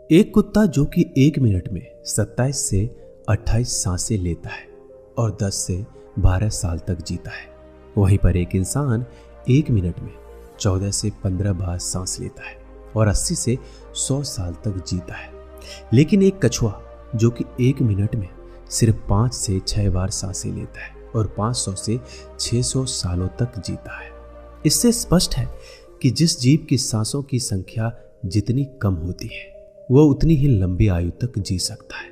एक कुत्ता जो कि 1 मिनट में 27 से 28 सांसें लेता है और 10 से 12 साल तक जीता है, वहीं पर एक इंसान 1 मिनट में 14 से 15 बार सांस लेता है और 80 से 100 साल तक जीता है। लेकिन एक कछुआ जो कि 1 मिनट में सिर्फ 5 से 6 बार सांसें लेता है और 500 से 600 सालों तक जीता है। इससे स्पष्ट है कि जिस जीव की सांसों की संख्या जितनी कम होती है वह उतनी ही लंबी आयु तक जी सकता है।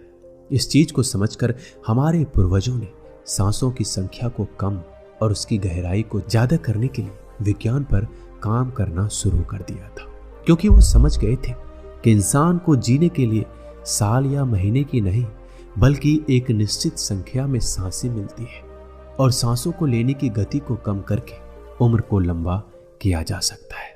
इस चीज को समझकर हमारे पूर्वजों ने सांसों की संख्या को कम और उसकी गहराई को ज्यादा करने के लिए विज्ञान पर काम करना शुरू कर दिया था, क्योंकि वो समझ गए थे कि इंसान को जीने के लिए साल या महीने की नहीं बल्कि एक निश्चित संख्या में सांसें मिलती है और सांसों को लेने की गति को कम करके उम्र को लंबा किया जा सकता है।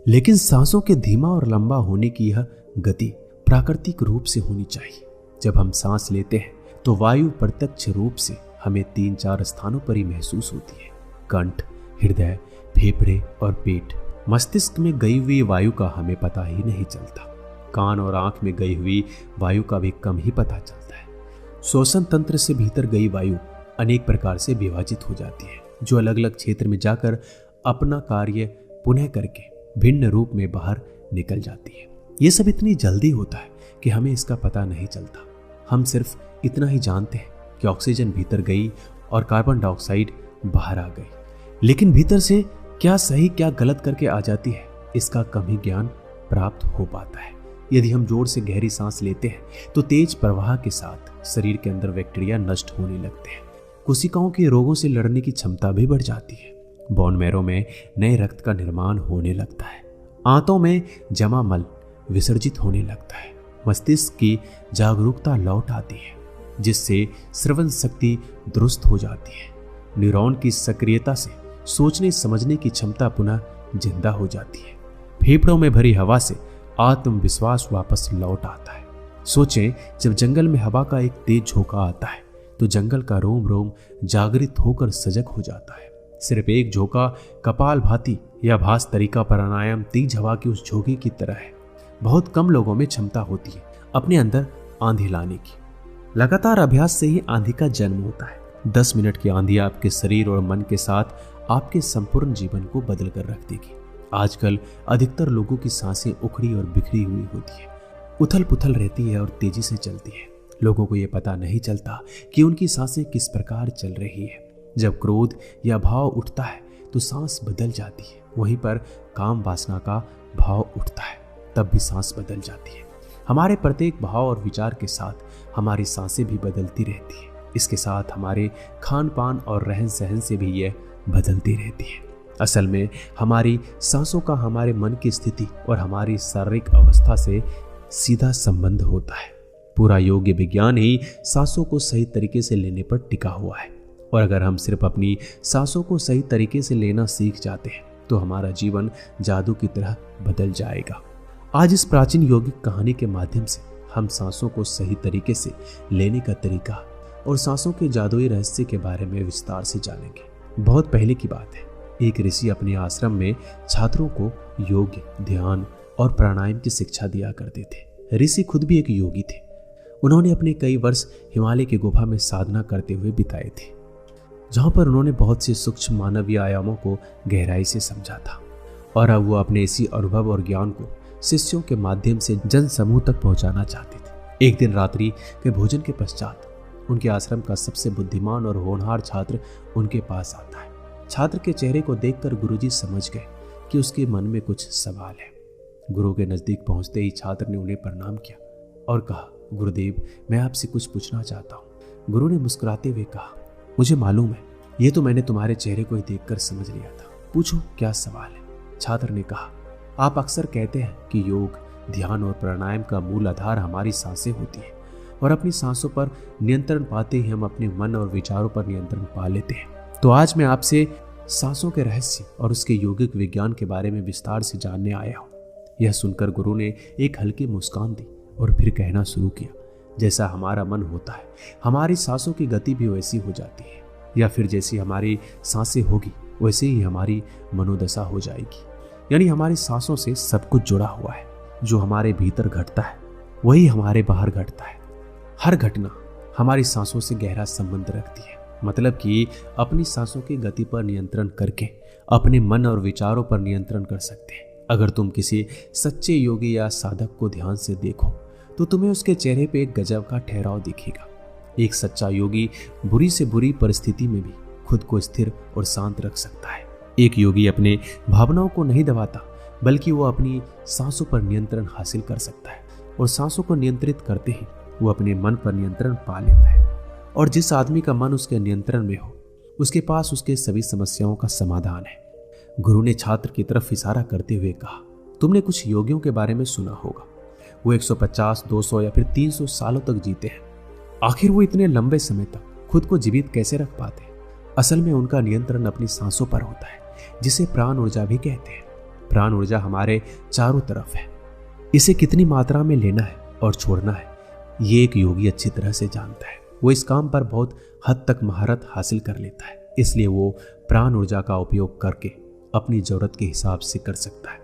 लेकिन सांसों के धीमा और लंबा होने की यह गति प्राकृतिक रूप से होनी चाहिए। जब हम सांस लेते हैं तो वायु प्रत्यक्ष रूप से हमें 3-4 स्थानों पर ही महसूस होती है: कंठ, हृदय, फेफड़े और पेट। मस्तिष्क में गई हुई वायु का हमें पता ही नहीं चलता। कान और आंख में गई हुई वायु का भी कम ही पता चलता है। श्वसन तंत्र से भीतर गई वायु अनेक प्रकार से विभाजित हो जाती है, जो अलग अलग क्षेत्र में जाकर अपना कार्य पुनः करके भिन्न रूप में बाहर निकल जाती है। ये सब इतनी जल्दी होता है कि हमें इसका पता नहीं चलता। हम सिर्फ इतना ही जानते हैं कि ऑक्सीजन भीतर गई और कार्बन डाइऑक्साइड बाहर आ गई, लेकिन भीतर से क्या सही क्या गलत करके आ जाती है इसका कम ही ज्ञान प्राप्त हो पाता है। यदि हम जोर से गहरी सांस लेते हैं तो तेज प्रवाह के साथ शरीर के अंदर बैक्टीरिया नष्ट होने लगते हैं। कोशिकाओं के रोगों से लड़ने की क्षमता भी बढ़ जाती है। बोन मैरो में नए रक्त का निर्माण होने लगता है। आंतों में जमा मल विसर्जित होने लगता है। मस्तिष्क की जागरूकता लौट आती है, जिससे श्रवण शक्ति दुरुस्त हो जाती है। न्यूरॉन की सक्रियता से सोचने समझने की क्षमता पुनः जिंदा हो जाती है। फेफड़ों में भरी हवा से आत्मविश्वास वापस लौट आता है। सोचें, जब जंगल में हवा का एक तेज झोंका आता है तो जंगल का रोम रोम जागृत होकर सजग हो जाता है। सिर्फ एक झोंका कपालभाति या भास तरीका प्राणायाम तेज हवा की उस झोंके की तरह है। बहुत कम लोगों में क्षमता होती है अपने अंदर आंधी लाने की। लगातार अभ्यास से ही आंधी का जन्म होता है। 10 मिनट की आंधी आपके शरीर और मन के साथ आपके संपूर्ण जीवन को बदल कर रख देगी। आजकल अधिकतर लोगों की सांसें उखड़ी और बिखरी हुई होती है, उथल पुथल रहती है और तेजी से चलती है। लोगों को यह पता नहीं चलता कि उनकी सांसें किस प्रकार चल रही है। जब क्रोध या भाव उठता है तो सांस बदल जाती है, वहीं पर काम वासना का भाव उठता है तब भी सांस बदल जाती है। हमारे प्रत्येक भाव और विचार के साथ हमारी सांसें भी बदलती रहती है। इसके साथ हमारे खान पान और रहन सहन से भी यह बदलती रहती है। असल में हमारी सांसों का हमारे मन की स्थिति और हमारी शारीरिक अवस्था से सीधा संबंध होता है। पूरा योग्य विज्ञान ही सांसों को सही तरीके से लेने पर टिका हुआ है, और अगर हम सिर्फ अपनी सांसों को सही तरीके से लेना सीख जाते हैं तो हमारा जीवन जादू की तरह बदल जाएगा। आज इस प्राचीन यौगिक कहानी के माध्यम से हम सांसों को सही तरीके से लेने का तरीका और सांसों के जादुई रहस्य के बारे में विस्तार से जानेंगे। बहुत पहले की बात है, एक ऋषि अपने आश्रम में छात्रों को योग, ध्यान और प्राणायाम की शिक्षा दिया करते थे। ऋषि खुद भी एक योगी थे। उन्होंने अपने कई वर्ष हिमालय की गुफा में साधना करते हुए बिताए थे, जहां पर उन्होंने बहुत से सूक्ष्म मानवीय आयामों को गहराई से समझा था, और अब वो अपने इसी अनुभव और ज्ञान को शिष्यों के माध्यम से जन समूह तक पहुंचाना चाहते थे। एक दिन रात्रि के भोजन के पश्चात उनके आश्रम का सबसे बुद्धिमान और होनहार छात्र उनके पास आता है। छात्र के चेहरे को देखकर गुरुजी समझ गए कि उसके मन में कुछ सवाल है। गुरु के नजदीक पहुंचते ही छात्र ने उन्हें प्रणाम किया और कहा, गुरुदेव, मैं आपसे कुछ पूछना चाहता हूँ। गुरु ने मुस्कुराते हुए कहा, मुझे मालूम है, ये तो मैंने तुम्हारे चेहरे को ही देखकर समझ लिया था। पूछो, क्या सवाल है? छात्र ने कहा, आप अक्सर कहते हैं कि योग, ध्यान और प्राणायाम का मूल आधार हमारी सांसें होती है, और अपनी सांसों पर नियंत्रण पाते ही हम अपने मन और विचारों पर नियंत्रण पा लेते हैं। तो आज मैं आपसे सांसों के रहस्य और उसके यौगिक विज्ञान के बारे में विस्तार से जानने आया हूँ। यह सुनकर गुरु ने एक हल्की मुस्कान दी और फिर कहना शुरू किया, जैसा हमारा मन होता है हमारी सांसों की गति भी वैसी हो जाती है, या फिर जैसी हमारी सांसें होगी वैसे ही हमारी मनोदशा हो जाएगी। यानी हमारी सांसों से सब कुछ जुड़ा हुआ है। जो हमारे भीतर घटता है वही हमारे बाहर घटता है। हर घटना हमारी सांसों से गहरा संबंध रखती है। मतलब कि अपनी सांसों की गति पर नियंत्रण करके अपने मन और विचारों पर नियंत्रण कर सकते हैं। अगर तुम किसी सच्चे योगी या साधक को ध्यान से देखो तो तुम्हें उसके चेहरे पे एक गजब का ठहराव दिखेगा। एक सच्चा योगी बुरी से बुरी परिस्थिति में भी खुद को स्थिर और शांत रख सकता है। एक योगी अपने भावनाओं को नहीं दबाता, बल्कि वो अपनी सांसों पर नियंत्रण हासिल कर सकता है, और सांसों को नियंत्रित करते ही वो अपने मन पर नियंत्रण पा लेता है। और जिस आदमी का मन उसके नियंत्रण में हो, उसके पास उसके सभी समस्याओं का समाधान है। गुरु ने छात्र की तरफ इशारा करते हुए कहा, तुमने कुछ योगियों के बारे में सुना होगा। वो 150, 200 या फिर 300 सालों तक जीते हैं। आखिर वो इतने लंबे समय तक खुद को जीवित कैसे रख पाते हैं? असल में उनका नियंत्रण अपनी सांसों पर होता है, जिसे प्राण ऊर्जा भी कहते हैं। प्राण ऊर्जा हमारे चारों तरफ है। इसे कितनी मात्रा में लेना है और छोड़ना है, ये एक योगी अच्छी तरह से जानता है। वो इस काम पर बहुत हद तक महारत हासिल कर लेता है, इसलिए वो प्राण ऊर्जा का उपयोग करके अपनी जरूरत के हिसाब से कर सकता है।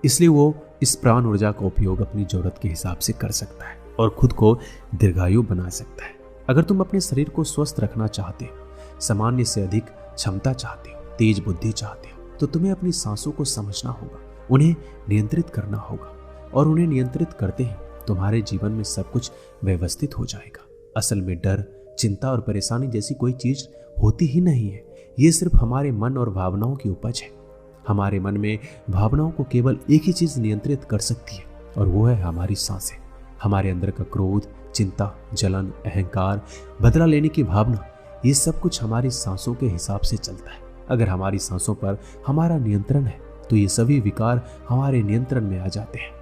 इसलिए वो इस प्राण ऊर्जा का उपयोग अपनी जरूरत के हिसाब से कर सकता है और खुद को दीर्घायु बना सकता है। अगर तुम अपने शरीर को स्वस्थ रखना चाहते हो, सामान्य से अधिक क्षमता चाहते हो, तेज बुद्धि चाहते हो, तो तुम्हें अपनी सांसों को समझना होगा, उन्हें नियंत्रित करना होगा, और उन्हें नियंत्रित करते ही तुम्हारे जीवन में सब कुछ व्यवस्थित हो जाएगा। असल में डर, चिंता और परेशानी जैसी कोई चीज होती ही नहीं है। ये सिर्फ हमारे मन और भावनाओं की उपज है। हमारे मन में भावनाओं को केवल एक ही चीज नियंत्रित कर सकती है, और वो है हमारी सांसें। हमारे अंदर का क्रोध, चिंता, जलन, अहंकार, बदला लेने की भावना, ये सब कुछ हमारी सांसों के हिसाब से चलता है। अगर हमारी सांसों पर हमारा नियंत्रण है तो ये सभी विकार हमारे नियंत्रण में आ जाते हैं।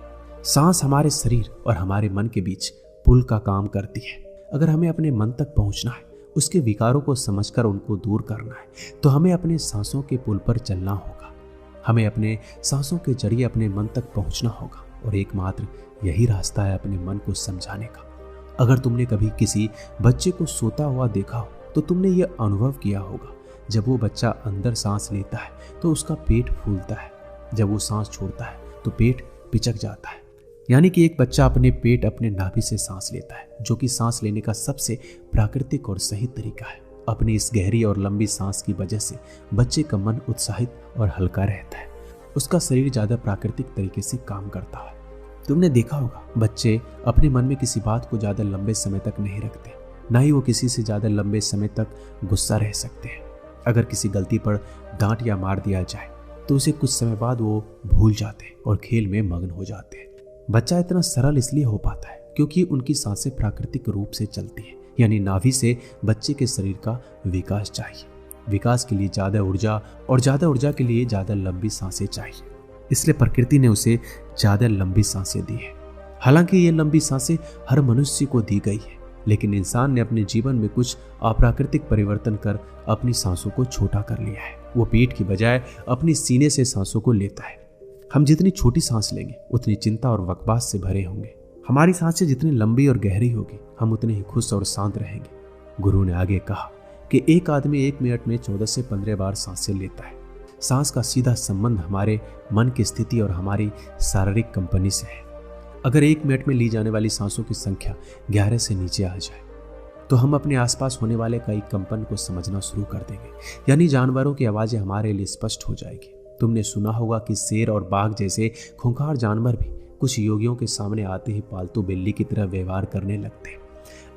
सांस हमारे शरीर और हमारे मन के बीच पुल का काम करती है। अगर हमें अपने मन तक पहुंचना है, उसके विकारों को समझकर उनको दूर करना है, तो हमें अपने सांसों के पुल पर चलना होगा। हमें अपने सांसों के जरिए अपने मन तक पहुंचना होगा, और एकमात्र यही रास्ता है अपने मन को समझाने का। अगर तुमने कभी किसी बच्चे को सोता हुआ देखा हो तो तुमने ये अनुभव किया होगा, जब वो बच्चा अंदर सांस लेता है तो उसका पेट फूलता है, जब वो सांस छोड़ता है तो पेट पिचक जाता है। यानी कि एक बच्चा अपने पेट, अपने नाभि से सांस लेता है, जो कि सांस लेने का सबसे प्राकृतिक और सही तरीका है। अपनी इस गहरी और लंबी सांस की वजह से बच्चे का मन उत्साहित और हल्का रहता है। उसका शरीर ज्यादा प्राकृतिक तरीके से काम करता है। तुमने देखा होगा, बच्चे अपने मन में किसी बात को ज्यादा लंबे समय तक नहीं रखते, ना ही वो किसी से ज्यादा लंबे समय तक गुस्सा रह सकते हैं। अगर किसी गलती पर डांट या मार दिया जाए तो उसे कुछ समय बाद वो भूल जाते हैं और खेल में मग्न हो जाते हैं। बच्चा इतना सरल इसलिए हो पाता है क्योंकि उनकी सांसें प्राकृतिक रूप से चलती है। यानी नाभि से बच्चे के शरीर का विकास चाहिए। विकास के लिए ज्यादा ऊर्जा, और ज्यादा ऊर्जा के लिए ज्यादा लंबी सांसें चाहिए। इसलिए प्रकृति ने उसे ज्यादा लंबी सांसें दी है। हालांकि ये लंबी सांसें हर मनुष्य को दी गई है, लेकिन इंसान ने अपने जीवन में कुछ अप्राकृतिक परिवर्तन कर अपनी सांसों को छोटा कर लिया है। वो पेट की बजाय अपनी सीने से सांसों को लेता है। हम जितनी छोटी सांस लेंगे उतनी चिंता और बकवास से भरे होंगे। हमारी सांसें जितनी लंबी और गहरी होगी, हम उतने ही खुश और शांत रहेंगे। गुरु ने आगे कहा कि एक आदमी 1 मिनट में 14 से 15 बार सांसें लेता है। सांस का सीधा संबंध हमारे मन की स्थिति और हमारी शारीरिक कंपनी से है। अगर 1 मिनट में ली जाने वाली सांसों की संख्या 11 से नीचे आ जाए तो हम अपने आसपास होने वाले कई कंपन को समझना शुरू कर देंगे। यानी जानवरों की आवाजें हमारे लिए स्पष्ट हो जाएगी। तुमने सुना होगा कि शेर और बाघ जैसे खूंखार जानवर भी कुछ योगियों के सामने आते ही पालतू बिल्ली की तरह व्यवहार करने लगते हैं।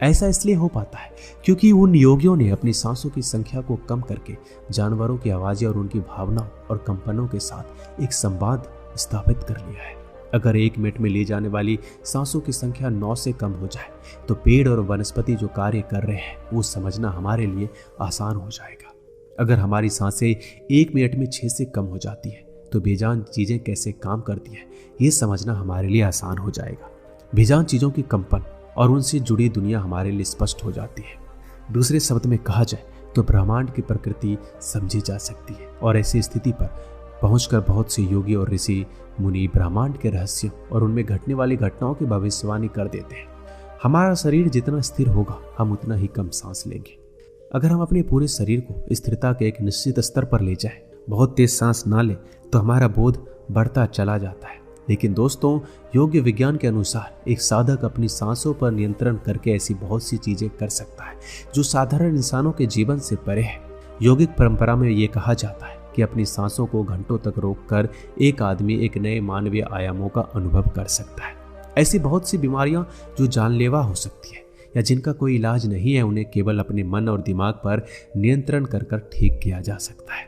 ऐसा इसलिए हो पाता है क्योंकि उन योगियों ने अपनी सांसों की संख्या को कम करके जानवरों की आवाजें और उनकी भावनाओं और कंपनों के साथ एक संवाद स्थापित कर लिया है। अगर 1 मिनट में ली जाने वाली सांसों की संख्या 9 से कम हो जाए तो पेड़ और वनस्पति जो कार्य कर रहे हैं वो समझना हमारे लिए आसान हो जाएगा। अगर हमारी सांसें 1 मिनट में 6 से कम हो जाती है तो बेजान चीजें कैसे काम करती है ये समझना हमारे लिए आसान हो जाएगा। बेजान चीजों की कंपन और उनसे जुड़ी दुनिया हमारे लिए स्पष्ट हो जाती है। दूसरे शब्द में कहा जाए तो ब्रह्मांड की प्रकृति समझी जा सकती है, और ऐसी स्थिति पर पहुंचकर बहुत से योगी और ऋषि मुनि ब्रह्मांड के रहस्यों और उनमें घटने वाली घटनाओं की भविष्यवाणी कर देते हैं। हमारा शरीर जितना स्थिर होगा हम उतना ही कम सांस लेंगे। अगर हम अपने पूरे शरीर को स्थिरता के एक निश्चित स्तर पर ले जाएं, बहुत तेज सांस ना लें तो हमारा बोध बढ़ता चला जाता है। लेकिन दोस्तों, योग विज्ञान के अनुसार एक साधक अपनी सांसों पर नियंत्रण करके ऐसी बहुत सी चीजें कर सकता है जो साधारण इंसानों के जीवन से परे है। योगिक परंपरा में ये कहा जाता है कि अपनी सांसों को घंटों तक रोककर एक आदमी एक नए मानवीय आयामों का अनुभव कर सकता है। ऐसी बहुत सी बीमारियां जो जानलेवा हो सकती है या जिनका कोई इलाज नहीं है, उन्हें केवल अपने मन और दिमाग पर नियंत्रण कर ठीक किया जा सकता है।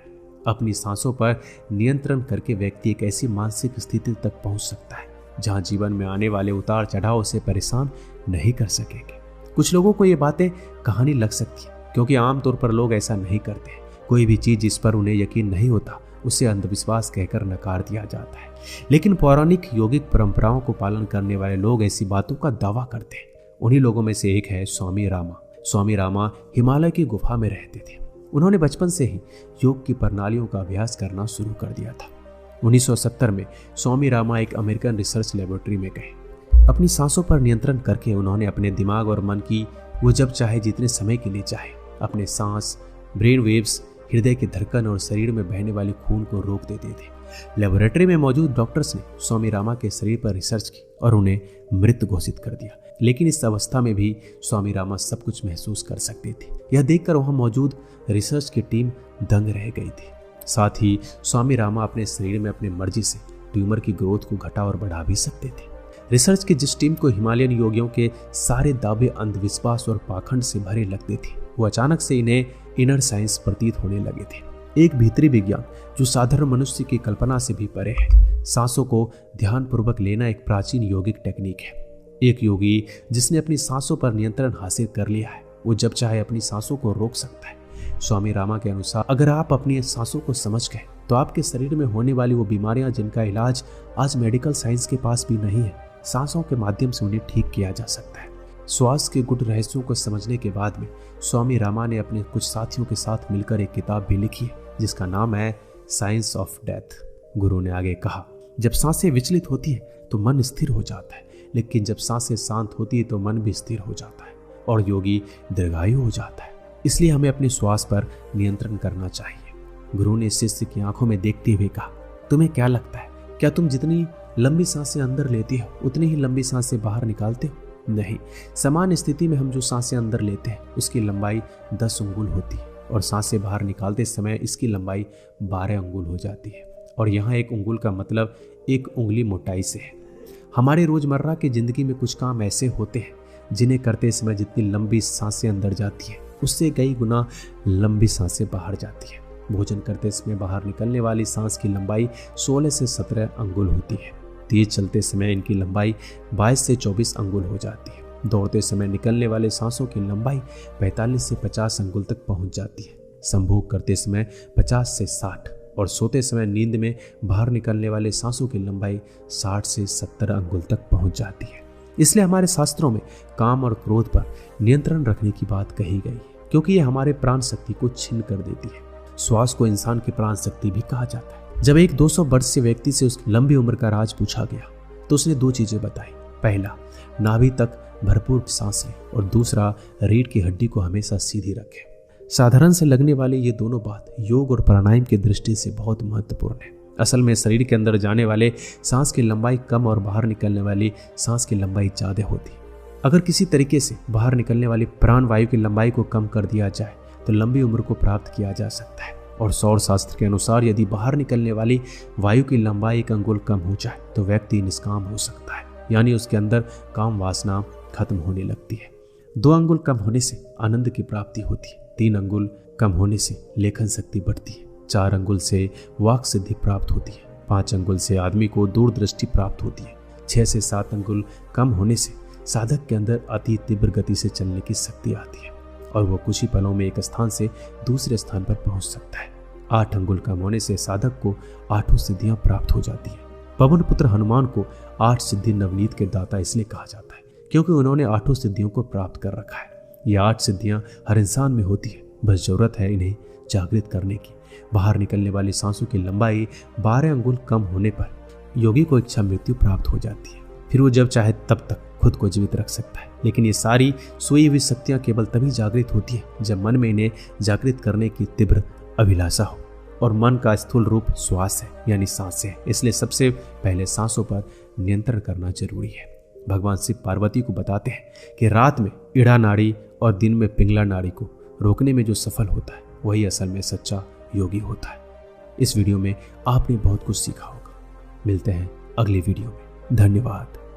अपनी सांसों पर नियंत्रण करके व्यक्ति एक ऐसी मानसिक स्थिति तक पहुंच सकता है जहां जीवन में आने वाले उतार चढ़ाव से परेशान नहीं कर सकेंगे। कुछ लोगों को ये बातें कहानी लग सकती है, क्योंकि आमतौर पर लोग ऐसा नहीं करते। कोई भी चीज जिस पर उन्हें यकीन नहीं होता उसे अंधविश्वास कहकर नकार दिया जाता है। लेकिन पौराणिक योगिक परंपराओं को पालन करने वाले लोग ऐसी बातों का दावा करते हैं। उन्हीं लोगों में से एक है स्वामी रामा। स्वामी रामा हिमालय की गुफा में रहते थे। उन्होंने बचपन से ही योग की प्रणालियों का अभ्यास करना शुरू कर दिया था। 1970 में स्वामी रामा एक अमेरिकन रिसर्च लेबोरेटरी में गए। अपनी सांसों पर नियंत्रण करके उन्होंने अपने दिमाग और मन की वो जब चाहे जितने समय के लिए चाहे अपने सांस, ब्रेन वेव्स, हृदय की धड़कन और शरीर में बहने वाले खून को रोक देते थे। लेबोरेटरी में मौजूद डॉक्टर्स ने स्वामी रामा के शरीर पर रिसर्च की और उन्हें मृत घोषित कर दिया। लेकिन इस अवस्था में भी स्वामी रामा सब कुछ महसूस कर सकते थे। यह देखकर वहां मौजूद रिसर्च की टीम दंग रह गई थी। साथ ही स्वामी रामा अपने शरीर में अपनी मर्जी से ट्यूमर की ग्रोथ को घटा और बढ़ा भी सकते थे। रिसर्च की जिस टीम को हिमालयन योगियों के सारे दावे अंधविश्वास और पाखंड से भरे लगते थे, वो अचानक से इन्हें इनर साइंस प्रतीत होने लगे थे। एक भीतरी विज्ञान जो साधारण मनुष्य की कल्पना से भी परे है। सांसों को ध्यानपूर्वक लेना एक प्राचीन योगिक टेक्निक है। एक योगी जिसने अपनी सांसों पर नियंत्रण हासिल कर लिया है, वो जब चाहे अपनी सांसों को रोक सकता है। स्वामी रामा के अनुसार अगर आप अपनी सांसों को समझ गए तो आपके शरीर में होने वाली वो बीमारियां जिनका इलाज आज मेडिकल साइंस के पास भी नहीं है, सांसों के माध्यम से उन्हें ठीक किया जा सकता है। श्वास के गुड रहस्यों को समझने के बाद में स्वामी रामा ने अपने कुछ साथियों के साथ मिलकर एक किताब भी लिखी है जिसका नाम है साइंस ऑफ डेथ। गुरु ने आगे कहा, जब सांसें विचलित होती है तो मन स्थिर हो जाता है, लेकिन जब सांसें शांत होती है तो मन भी स्थिर हो जाता है और योगी दीर्घायु हो जाता है। इसलिए हमें अपने श्वास पर नियंत्रण करना चाहिए। गुरु ने शिष्य की आंखों में देखते हुए कहा, तुम्हें क्या लगता है, क्या तुम जितनी लंबी सांसें अंदर लेती हो उतनी ही लंबी सांसें बाहर निकालते हो? नहीं, समान स्थिति में हम जो सांसें अंदर लेते हैं उसकी लंबाई 10 अंगुल होती है और सांसें बाहर निकालते समय इसकी लंबाई 12 अंगुल हो जाती है। और यहाँ एक अंगुल का मतलब एक उंगली मोटाई से है। हमारे रोजमर्रा की जिंदगी में कुछ काम ऐसे होते हैं जिन्हें करते समय जितनी लंबी सांसें अंदर जाती है उससे कई गुना लंबी सांसें बाहर जाती है। भोजन करते समय बाहर निकलने वाली सांस की लंबाई 16 से 17 अंगुल होती है। तेज चलते समय इनकी लंबाई 22 से 24 अंगुल हो जाती है। दौड़ते समय निकलने वाले सांसों की लंबाई 45 से 50 अंगुल तक पहुंच जाती है। संभोग करते समय 50 से 60 और सोते समय नींद में बाहर निकलने वाले सांसों की लंबाई 60 से 70 अंगुल तक पहुंच जाती है। इसलिए हमारे शास्त्रों में काम और क्रोध पर नियंत्रण रखने की बात कही गई है, क्योंकि ये हमारे प्राण शक्ति को छीन कर देती है। श्वास को इंसान की प्राण शक्ति भी कहा जाता है। जब एक 200 वर्ष के व्यक्ति से उसकी लंबी उम्र का राज पूछा गया तो उसने 2 चीजें बताई। पहला, नाभि तक भरपूर सांस लें और दूसरा, रीढ़ की हड्डी को हमेशा सीधी रखें। साधारण से लगने वाली ये दोनों बात योग और प्राणायाम की दृष्टि से बहुत महत्वपूर्ण है। असल में शरीर के अंदर जाने वाले सांस की लंबाई कम और बाहर निकलने वाली सांस की लंबाई ज्यादा होती है। अगर किसी तरीके से बाहर निकलने वाली प्राण वायु की लंबाई को कम कर दिया जाए तो लंबी उम्र को प्राप्त किया जा सकता है। और सौर शास्त्र के अनुसार यदि बाहर निकलने वाली वायु की लंबाई 1 अंगुल कम हो जाए तो व्यक्ति निष्काम हो सकता है, यानी उसके अंदर काम वासना खत्म होने लगती है। 2 अंगुल कम होने से आनंद की प्राप्ति होती है। 3 अंगुल कम होने से लेखन शक्ति बढ़ती है। 4 अंगुल से वाक सिद्धि प्राप्त होती है। 5 अंगुल से आदमी को दूरदृष्टि प्राप्त होती है। 6 से 7 अंगुल कम होने से साधक के अंदर अति तीव्र गति से चलने की शक्ति आती है और वो कुछ ही पलों में एक स्थान से दूसरे स्थान पर पहुंच सकता है। 8 अंगुल कम होने से साधक को 8 सिद्धियां प्राप्त हो जाती है। पवन पुत्र हनुमान को 8 सिद्धि नवनीत के दाता इसलिए कहा जाता है क्योंकि उन्होंने 8 सिद्धियों को प्राप्त कर रखा है। ये 8 सिद्धियां हर इंसान में होती है, बस जरूरत है इन्हें जागृत करने की। बाहर निकलने वाली सांसों की लंबाई 12 अंगुल कम होने पर योगी को इच्छा मृत्यु प्राप्त हो जाती है। फिर वो जब चाहे तब तक खुद को जीवित रख सकता है। लेकिन ये सारी सोई हुई शक्तियां केवल तभी जागृत होती है जब मन में इन्हें जागृत करने की तीव्र अभिलाषा हो। और मन का स्थूल रूप श्वास है यानी सांसें। इसलिए सबसे पहले सांसों पर नियंत्रण करना जरूरी है। भगवान शिव पार्वती को बताते हैं कि रात में ईड़ा नाड़ी और दिन में पिंगला नाड़ी को रोकने में जो सफल होता है वही असल में सच्चा योगी होता है। इस वीडियो में आपने बहुत कुछ सीखा होगा। मिलते हैं अगली वीडियो में। धन्यवाद।